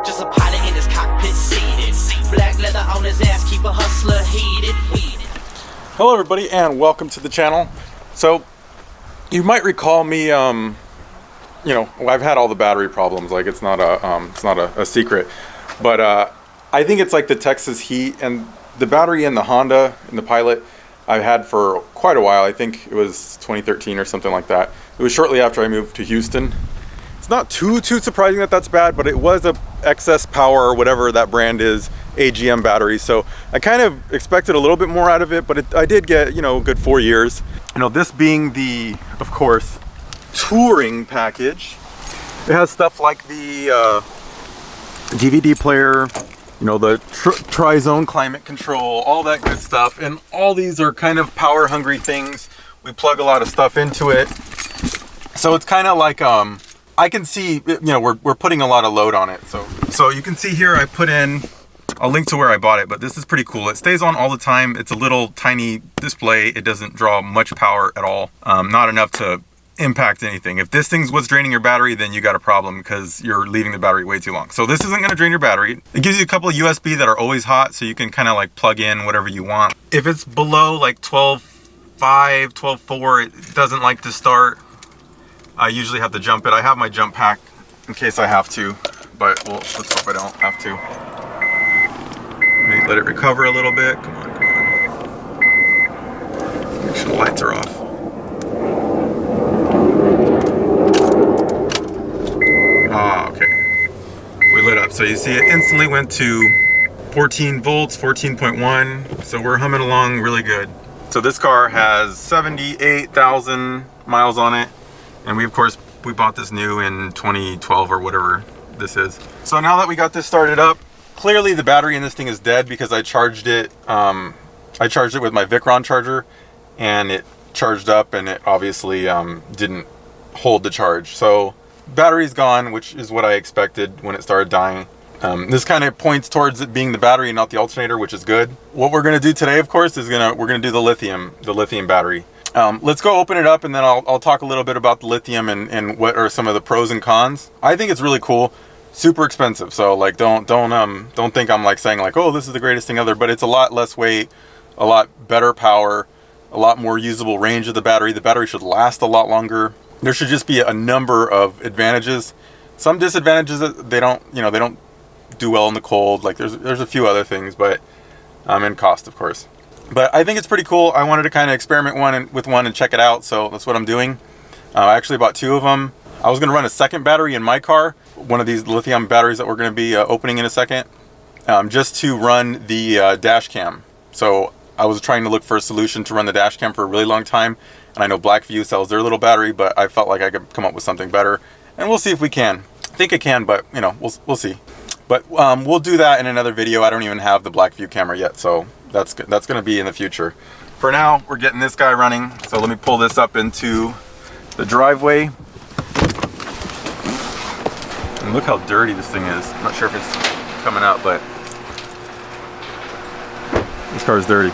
Just a pilot in his cockpit seated. Black leather on his ass, keep a hustler heated. Hello everybody and welcome to the channel. So you might recall me, you know, I've had all the battery problems, like it's not a secret, but I think it's like the Texas heat, and the battery in the Honda, in the Pilot, I've had for quite a while. I think it was 2013 or something like that. It was shortly after I moved to Houston. It's not too surprising that that's bad, but it was a excess power or whatever that brand is, AGM battery. So I kind of expected a little bit more out of it, but I did get, you know, a good 4 years. You know, this being the, of course, touring package, it has stuff like the DVD player, you know, the tri-zone climate control, all that good stuff. And all these are kind of power hungry things. We plug a lot of stuff into it. So it's kind of like, I can see, you know, we're putting a lot of load on it. So you can see here I put in, I'll link to where I bought it, but this is pretty cool. It stays on all the time. It's a little tiny display. It doesn't draw much power at all. Not enough to impact anything. If this thing was draining your battery, then you got a problem because you're leaving the battery way too long. So this isn't going to drain your battery. It gives you a couple of USB that are always hot, so you can kind of like plug in whatever you want. If it's below like 12.5, 12.4, it doesn't like to start. I usually have to jump it. I have my jump pack in case I have to, but well, let's hope I don't have to. Let it recover a little bit. Come on, come on. Make sure the lights are off. Ah, okay. We lit up. So you see it instantly went to 14 volts, 14.1. So we're humming along really good. So this car has 78,000 miles on it. And we, of course, we bought this new in 2012 or whatever this is. So now that we got this started up, clearly the battery in this thing is dead because I charged it. I charged it with my Vicron charger, and it charged up, and it obviously didn't hold the charge. So battery's gone, which is what I expected when it started dying. This kind of points towards it being the battery, not the alternator, which is good. What we're going to do today, of course, is we're gonna do the lithium battery. Let's go open it up, and then I'll talk a little bit about the lithium and what are some of the pros and cons. I think it's really cool. Super expensive, so like don't think I'm like saying like, oh, this is the greatest thing ever, but it's a lot less weight, a lot better power, a lot more usable range of the battery. The battery should last a lot longer. There should just be a number of advantages. Some disadvantages that they don't do well in the cold. Like there's a few other things, but and cost, of course. But I think it's pretty cool. I wanted to kind of experiment with one and check it out, so that's what I'm doing. I actually bought 2 of them. I was going to run a second battery in my car, one of these lithium batteries that we're going to be opening in a second, just to run the dash cam. So I was trying to look for a solution to run the dash cam for a really long time, and I know Blackview sells their little battery, but I felt like I could come up with something better, and we'll see if we can. I think it can, but you know, we'll see. But we'll do that in another video. I don't even have the Blackview camera yet, so that's going to be in the future. For now, we're getting this guy running. So let me pull this up into the driveway. And look how dirty this thing is. I'm not sure if it's coming out, but this car is dirty.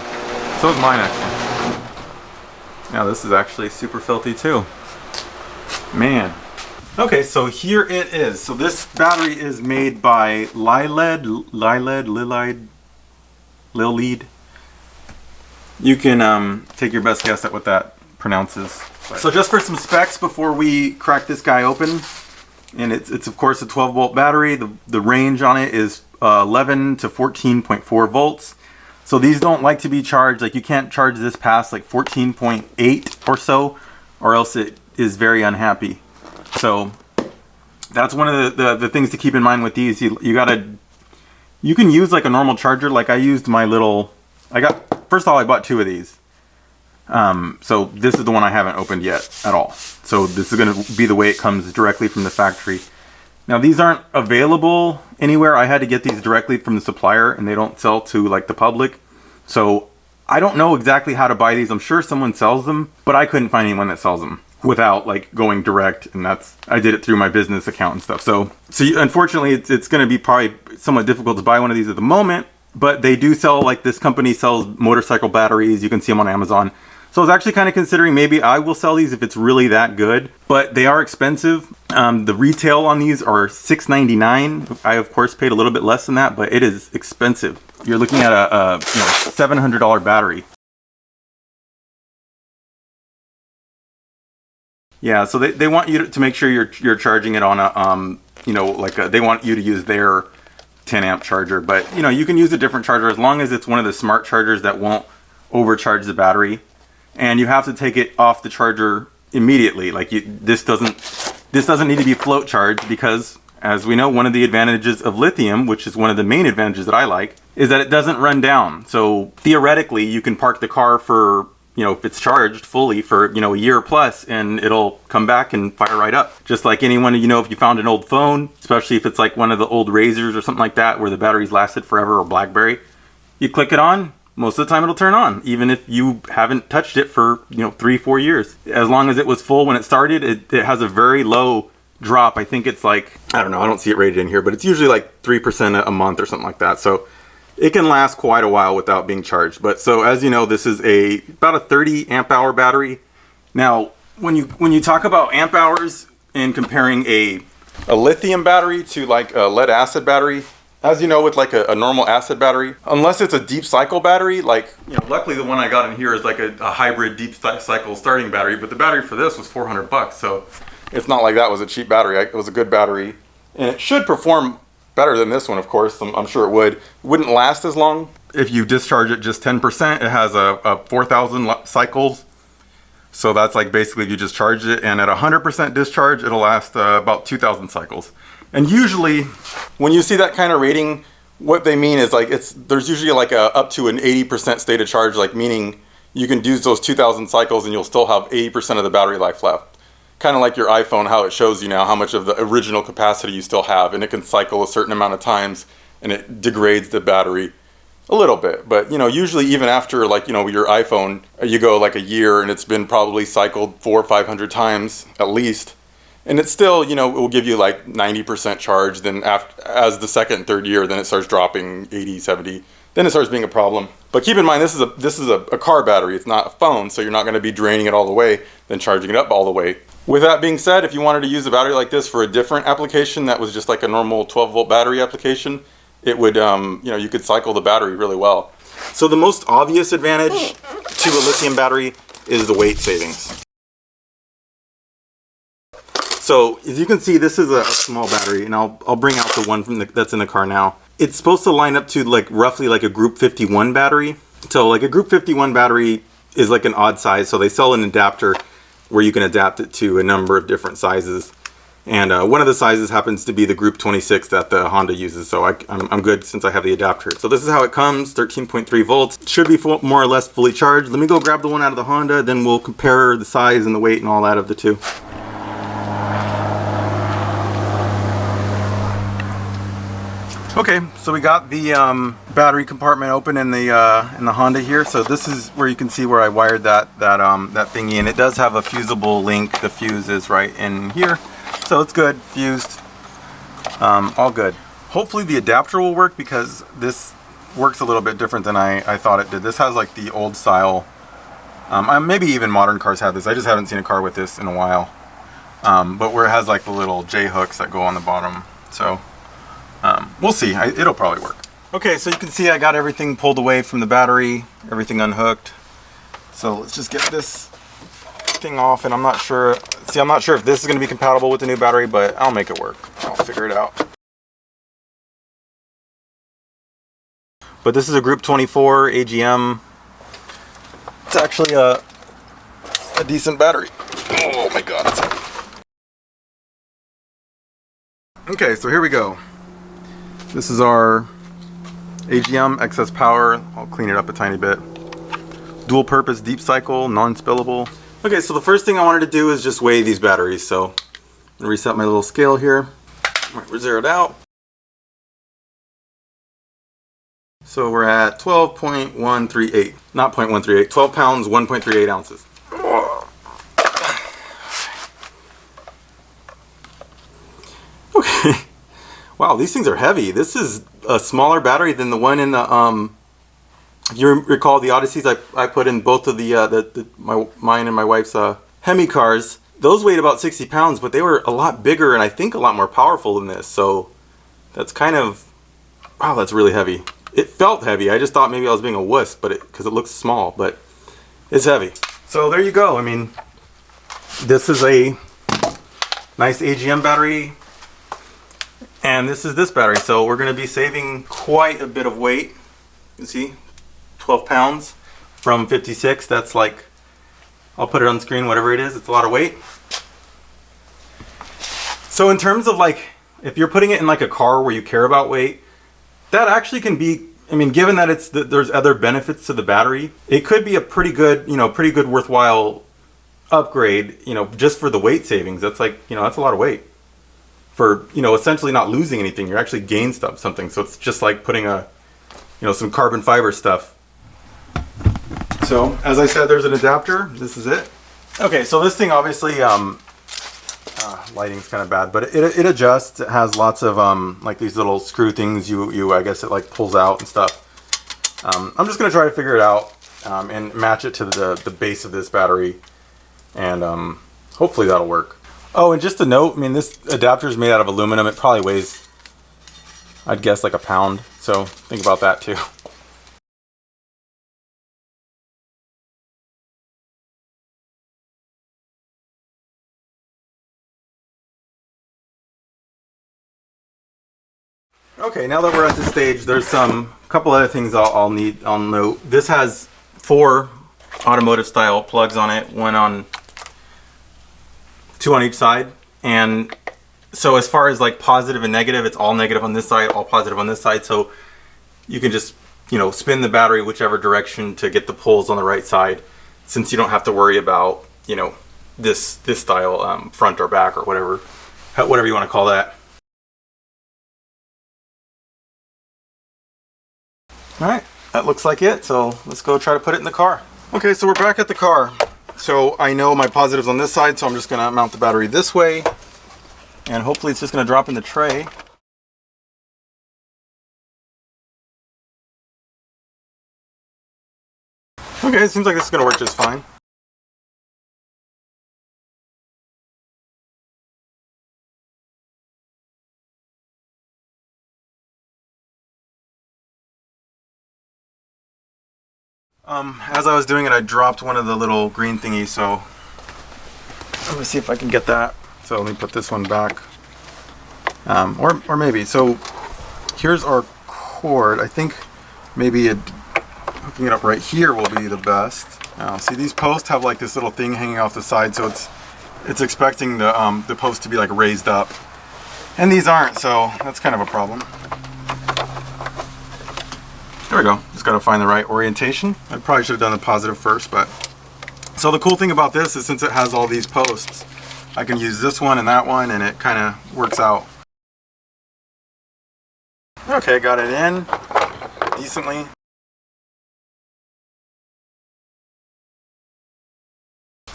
So is mine, actually. Now this is actually super filthy too. Man. Okay, so here it is. So this battery is made by LiLead. You can take your best guess at what that pronounces. So just for some specs before we crack this guy open, and it's of course a 12 volt battery. The range on it is 11 to 14.4 volts. So these don't like to be charged, like you can't charge this past like 14.8 or so, or else it is very unhappy. So that's one of the things to keep in mind with these. You can use like a normal charger. Like I used my little, first of all, I bought 2 of these. So this is the one I haven't opened yet at all. So this is going to be the way it comes directly from the factory. Now these aren't available anywhere. I had to get these directly from the supplier, and they don't sell to like the public. So I don't know exactly how to buy these. I'm sure someone sells them, but I couldn't find anyone that sells them without like going direct, and I did it through my business account and stuff. So unfortunately it's going to be probably somewhat difficult to buy one of these at the moment, but they do sell, like this company sells motorcycle batteries. You can see them on Amazon. So I was actually kind of considering maybe I will sell these if it's really that good, but they are expensive. The retail on these are $6.99. I of course paid a little bit less than that, but it is expensive. You're looking at a $700 battery. Yeah, so they want you to make sure you're charging it on a they want you to use their 10 amp charger, but you can use a different charger as long as it's one of the smart chargers that won't overcharge the battery. And you have to take it off the charger immediately. Like this doesn't need to be float charged, because as we know, one of the advantages of lithium, which is one of the main advantages that I like, is that it doesn't run down. So theoretically, you can park the car for, if it's charged fully for, a year plus, and it'll come back and fire right up. Just like anyone, if you found an old phone, especially if it's like one of the old Razors or something like that, where the batteries lasted forever, or BlackBerry, you click it on, most of the time it'll turn on, even if you haven't touched it for 3-4 years. As long as it was full when it started, it has a very low drop. I think it's like, I don't know, I don't see it rated in here, but it's usually like 3% a month or something like that. So it can last quite a while without being charged. But so as you know, this is about a 30 amp hour battery. Now when you talk about amp hours and comparing a lithium battery to like a lead acid battery, as you know, with like a normal acid battery, unless it's a deep cycle battery, like, luckily the one I got in here is like a hybrid deep cycle starting battery, but the battery for this was $400, so it's not like that was a cheap battery. It was a good battery, and it should perform better than this one, of course. I'm sure it would. It wouldn't last as long. If you discharge it just 10%, it has a 4,000 cycles, so that's like basically you just charge it, and at 100% discharge, it'll last about 2,000 cycles. And usually, when you see that kind of rating, what they mean is like there's usually like up to an 80% state of charge, like meaning you can use those 2,000 cycles and you'll still have 80% of the battery life left. Kind of like your iPhone, how it shows you now how much of the original capacity you still have, and it can cycle a certain amount of times, and it degrades the battery a little bit. But usually even after like your iPhone, you go like a year and it's been probably cycled 400 or 500 times at least. And it's still, it will give you like 90% charge. Then as the second and third year, then it starts dropping 80, 70. Then it starts being a problem. But keep in mind, this is a car battery. It's not a phone, so you're not going to be draining it all the way, then charging it up all the way. With that being said, if you wanted to use a battery like this for a different application that was just like a normal 12-volt battery application, it would, you could cycle the battery really well. So the most obvious advantage to a lithium battery is the weight savings. So as you can see, this is a small battery, and I'll bring out the one that's in the car now. It's supposed to line up to like roughly like a Group 51 battery. So like a Group 51 battery is like an odd size, so they sell an adapter where you can adapt it to a number of different sizes. And one of the sizes happens to be the Group 26 that the Honda uses, so I'm good since I have the adapter. So this is how it comes, 13.3 volts. It should be more or less fully charged. Let me go grab the one out of the Honda, then we'll compare the size and the weight and all that of the two. Okay, so we got the battery compartment open in the Honda here. So this is where you can see where I wired that thingy, and it does have a fusible link. The fuse is right in here, so it's good, fused, all good. Hopefully the adapter will work, because this works a little bit different than I thought it did. This has like the old style, maybe even modern cars have this. I just haven't seen a car with this in a while, but where it has like the little J hooks that go on the bottom. So. We'll see. It'll probably work. Okay, so you can see I got everything pulled away from the battery, everything unhooked. So let's just get this thing off, and I'm not sure if this is going to be compatible with the new battery, but I'll make it work. I'll figure it out. But this is a Group 24 AGM. It's actually a decent battery. Oh my god, it's heavy. Okay, so here we go. This is our AGM excess power. I'll clean it up a tiny bit. Dual purpose deep cycle, non-spillable. Okay, so the first thing I wanted to do is just weigh these batteries. So I'm gonna reset my little scale here. All right, we're zeroed out. So we're at 12.138, not 0.138, 12 pounds, 1.38 ounces. Okay. Wow, these things are heavy. This is a smaller battery than the one in the If you recall the Odysseys I put in both of mine and my wife's Hemi cars, those weighed about 60 pounds, but they were a lot bigger and I think a lot more powerful than this. So that's kind of, wow, that's really heavy. It felt heavy. I just thought maybe I was being a wuss, but because it looks small, but it's heavy. So there you go. I mean, this is a nice AGM battery, and this is this battery. So we're going to be saving quite a bit of weight. You see, 12 pounds from 56. That's like, I'll put it on screen, whatever it is. It's a lot of weight. So in terms of like, if you're putting it in like a car where you care about weight, that actually can be, I mean, given that there's other benefits to the battery, it could be a pretty good, worthwhile upgrade, just for the weight savings. That's like, that's a lot of weight for, essentially not losing anything. You're actually gain something. So it's just like putting some carbon fiber stuff. So as I said, there's an adapter. This is it. Okay, so this thing obviously, lighting's kind of bad, but it adjusts. It has lots of like these little screw things. I guess it like pulls out and stuff. I'm just gonna try to figure it out and match it to the base of this battery, and hopefully that'll work. Oh, and just a note, I mean, this adapter is made out of aluminum. It probably weighs, I'd guess, like a pound. So think about that too. Okay, now that we're at this stage, there's a couple other things I'll note. This has 4 automotive style plugs on it, 2 on each side. And so as far as like positive and negative, it's all negative on this side, all positive on this side. So you can just, spin the battery whichever direction to get the poles on the right side, since you don't have to worry about, this style front or back or whatever you want to call that. Alright, that looks like it, so let's go try to put it in the car. Okay, so we're back at the car. So I know my positive's on this side, so I'm just going to mount the battery this way, and hopefully it's just going to drop in the tray. Okay, it seems like this is going to work just fine. As I was doing it, I dropped one of the little green thingies, so let me see if I can get that. So let me put this one back, or maybe. So here's our cord. I think maybe hooking it up right here will be the best. See, these posts have like this little thing hanging off the side, so it's expecting the post to be like raised up, and these aren't, so that's kind of a problem. There we go. Just got to find the right orientation. I probably should have done the positive first, but... So the cool thing about this is since it has all these posts, I can use this one and that one, and it kind of works out. Okay, got it in decently.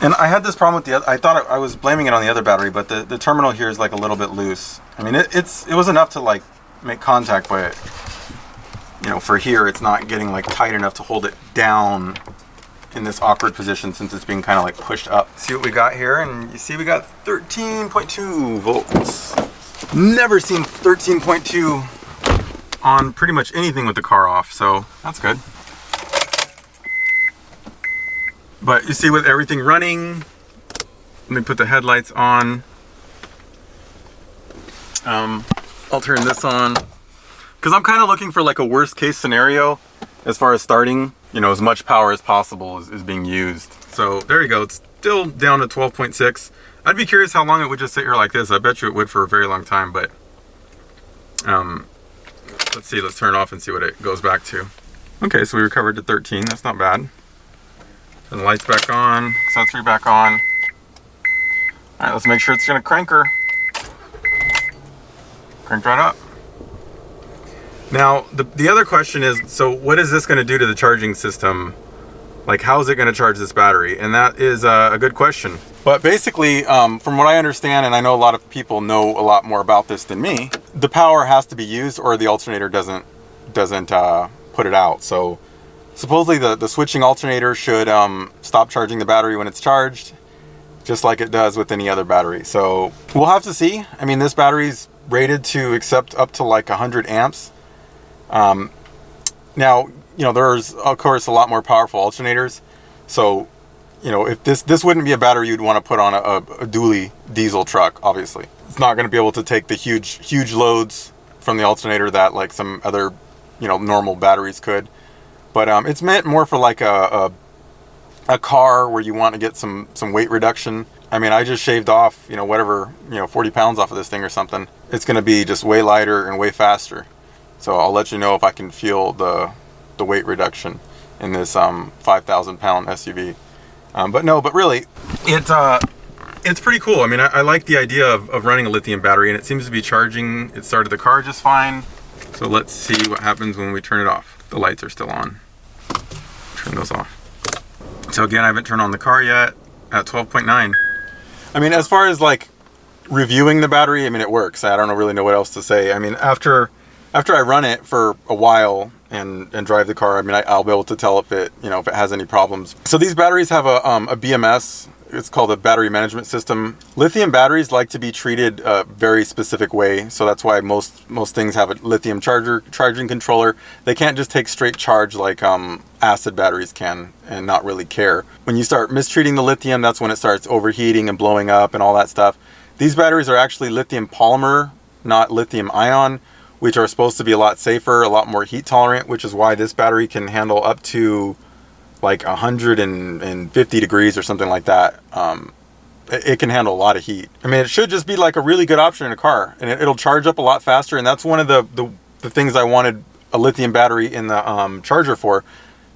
And I had this problem with the other, I thought I was blaming it on the other battery, but the terminal here is like a little bit loose. I mean, it was enough to like make contact, but for here, it's not getting like tight enough to hold it down in this awkward position since it's being kind of like pushed up. See what we got here, and you see we got 13.2 volts. Never seen 13.2 on pretty much anything with the car off, so that's good. But you see with everything running, let me put the headlights on. I'll turn this on, because I'm kind of looking for like a worst case scenario as far as starting, as much power as possible is being used. So there you go, it's still down to 12.6. I'd be curious how long it would just sit here like this. I bet you it would for a very long time, but let's see, let's turn it off and see what it goes back to. Okay, so we recovered to 13, that's not bad. Turn the lights back on, accessory back on. All right, let's make sure it's gonna crank her. Cranked right up. Now, the other question is, so what is this gonna do to the charging system? Like, how is it gonna charge this battery? And that is a good question. But basically, from what I understand, and I know a lot of people know a lot more about this than me, the power has to be used or the alternator doesn't put it out. So Supposedly the switching alternator should stop charging the battery when it's charged, just like it does with any other battery. So we'll have to see. I mean, this battery's rated to accept up to like 100 amps. Now, you know, there's of course a lot more powerful alternators. So, you know, if this wouldn't be a battery you'd want to put on a dually diesel truck, obviously. It's not going to be able to take the huge loads from the alternator that like some other, you know, normal batteries could. But it's meant more for like a car where you want to get some weight reduction. I mean, I just shaved off, you know, whatever, you know, 40 pounds off of this thing or something. It's going to be just way lighter and way faster. So I'll let you know if I can feel the weight reduction in this 5,000 pound SUV. But really, it's pretty cool. I mean, I like the idea of running a lithium battery, and it seems to be charging. It started the car just fine. So let's see what happens when we turn it off. The lights are still on. Turn those off. So again, I haven't turned on the car yet at 12.9. I mean, as far as like reviewing the battery, I mean, it works. I don't really know what else to say. I mean, after I run it for a while and drive the car, I mean, I'll be able to tell if it, you know, if it has any problems. So these batteries have a BMS. It's called a battery management system. Lithium batteries like to be treated a very specific way. So that's why most things have a lithium charging controller. They can't just take straight charge like acid batteries can and not really care. When you start mistreating the lithium, that's when it starts overheating and blowing up and all that stuff. These batteries are actually lithium polymer, not lithium ion, which are supposed to be a lot safer, a lot more heat tolerant, which is why this battery can handle up to like 150 degrees or something like that. It can handle a lot of heat. I mean, it should just be like a really good option in a car, and it'll charge up a lot faster. And that's one of the things I wanted a lithium battery in the charger for,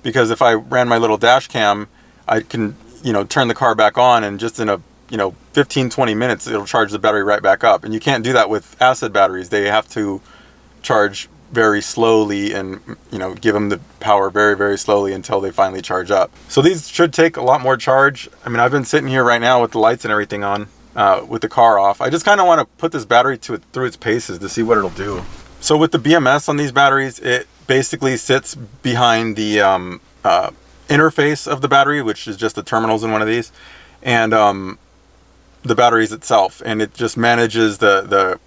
because if I ran my little dash cam, I can, you know, turn the car back on, and just in a, you know, 15-20 minutes, it'll charge the battery right back up. And you can't do that with acid batteries. They have to charge very slowly and, you know, give them the power very, very slowly until they finally charge up. So these should take a lot more charge. I mean, I've been sitting here right now with the lights and everything on, with the car off. I just kind of want to put this battery through its paces to see what it'll do. So with the BMS on these batteries, it basically sits behind the interface of the battery, which is just the terminals in one of these, and the batteries itself, and it just manages the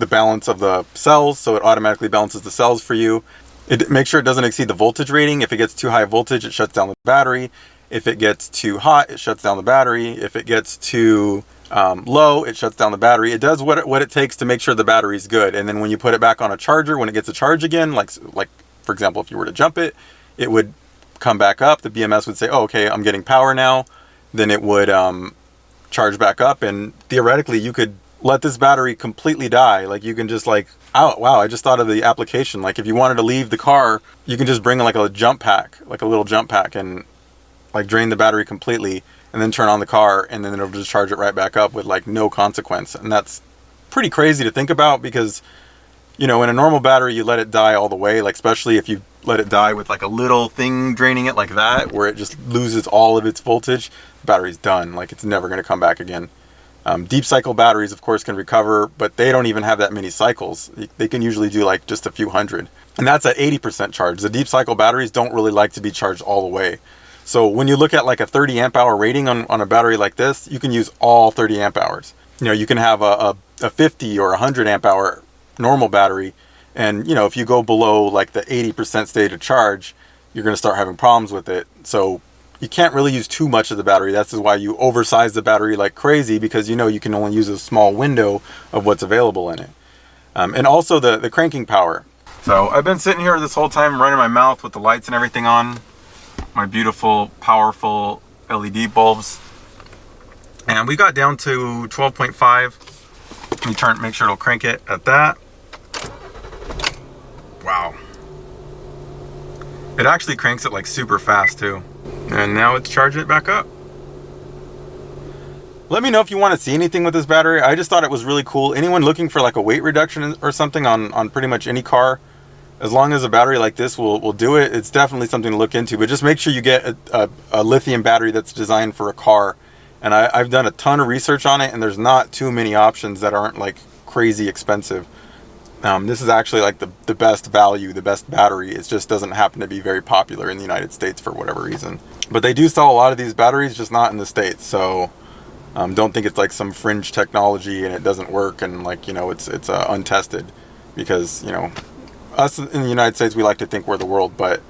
balance of the cells, so it automatically balances the cells for you. It makes sure it doesn't exceed the voltage rating. If it gets too high voltage, it shuts down the battery. If it gets too hot, it shuts down the battery. If it gets too low, it shuts down the battery. It does what it takes to make sure the battery's good. And then when you put it back on a charger, when it gets a charge again, like for example, if you were to jump it, it would come back up. The BMS would say, oh, okay, I'm getting power now. Then it would charge back up, and theoretically you could let this battery completely die. Like, you can just like, oh wow, I just thought of the application. Like, if you wanted to leave the car, you can just bring like a jump pack, like a little jump pack, and like drain the battery completely, and then turn on the car, and then it'll just charge it right back up with like no consequence. And that's pretty crazy to think about, because, you know, in a normal battery, you let it die all the way, like especially if you let it die with like a little thing draining it like that, where it just loses all of its voltage, the battery's done. Like, it's never going to come back again. Deep cycle batteries, of course, can recover, but they don't even have that many cycles. They can usually do like just a few hundred. And that's at 80% charge. The deep cycle batteries don't really like to be charged all the way. So when you look at like a 30 amp hour rating on a battery like this, you can use all 30 amp hours. You know, you can have a 50 or 100 amp hour normal battery. And, you know, if you go below like the 80% state of charge, you're going to start having problems with it. So you can't really use too much of the battery. That's why you oversize the battery like crazy, because you know you can only use a small window of what's available in it. And also the cranking power. So I've been sitting here this whole time running my mouth with the lights and everything on. My beautiful, powerful LED bulbs. And we got down to 12.5. Let me make sure it'll crank it at that. Wow. It actually cranks it like super fast too. And now it's charging it back up. Let me know if you want to see anything with this battery. I just thought it was really cool. Anyone looking for like a weight reduction or something on pretty much any car, as long as a battery like this will do it, it's definitely something to look into. But just make sure you get a lithium battery that's designed for a car. And I've done a ton of research on it, and there's not too many options that aren't like crazy expensive. This is actually like the best value, the best battery. It just doesn't happen to be very popular in the United States for whatever reason. But they do sell a lot of these batteries, just not in the States. So don't think it's like some fringe technology and it doesn't work and like, you know, it's untested, because, you know, us in the United States, we like to think we're the world, but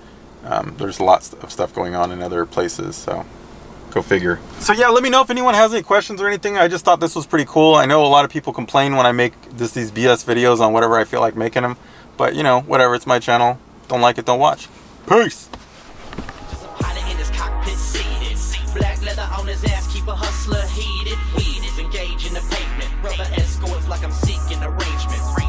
there's lots of stuff going on in other places. So go figure. So yeah, let me know if anyone has any questions or anything. I just thought this was pretty cool. I know a lot of people complain when I make these BS videos on whatever I feel like making them, but you know, whatever, it's my channel. Don't like it, don't watch. Peace. Black leather on his ass, keep a hustle heated. Weed is engaged in the pavement. Rubber escorts like I'm seeking arrangement.